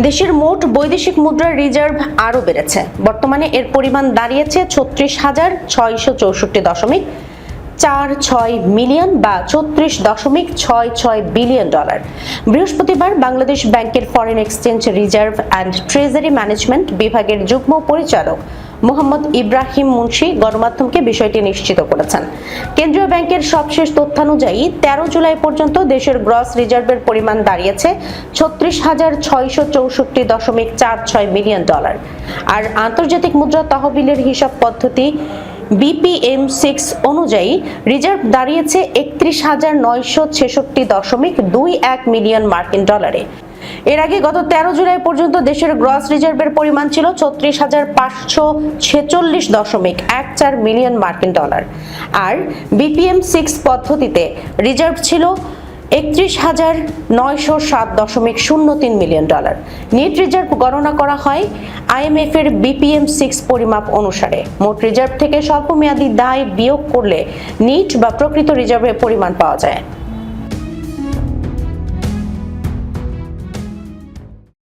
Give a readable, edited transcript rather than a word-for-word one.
দেশের মোট বৈদেশিক মুদ্রার রিজার্ভ আরও বেড়েছে। বর্তমানে এর পরিমাণ দাঁড়িয়েছে ৩৬,৬64.৪৬ মিলিয়ন বা ৩৪.৬৬ বিলিয়ন ডলার। বৃহস্পতিবার বাংলাদেশ ব্যাংকের foreign exchange reserve and treasury management বিভাগের যুগ্ম পরিচালক মোহাম্মদ ইব্রাহিম মুন্সি গণমাধ্যমকে বিষয়টি নিশ্চিত করেছেন। কেন্দ্রীয় ব্যাংকের সবশেষ তথ্যানুযায়ী ১৩ জুলাই পর্যন্ত দেশের গ্রস রিজার্ভের পরিমাণ দাঁড়িয়েছে ৩৬,৬64.৪৬ মিলিয়ন ডলার। আর আন্তর্জাতিক মুদ্রা তহবিলের হিসাব পদ্ধতি BPM-6 অনুযায়ী রিজার্ভ দাঁড়িয়েছে ৩১,৯৬৬.21 মিলিয়ন মার্কিন ডলারে। এর আগে গত ১৩ জুলাই পর্যন্ত দেশের গ্রস রিজার্ভের পরিমাণ ছিল ৩৬,৫৪৬.14 মিলিয়ন মার্কিন ডলার। আর BPM-6 পদ্ধতিতে রিজার্ভ ছিল ৩১,৯০৭.03 মিলিয়ন ডলার। নেট রিজার্ভ গণনা করা হয় IMF এর BPM-6 পরিমাপ অনুসারে। মোট রিজার্ভ থেকে স্বল্পমেয়াদী দায় বিয়োগ করলে নিট বা প্রকৃত রিজার্ভের পরিমাণ পাওয়া যায়।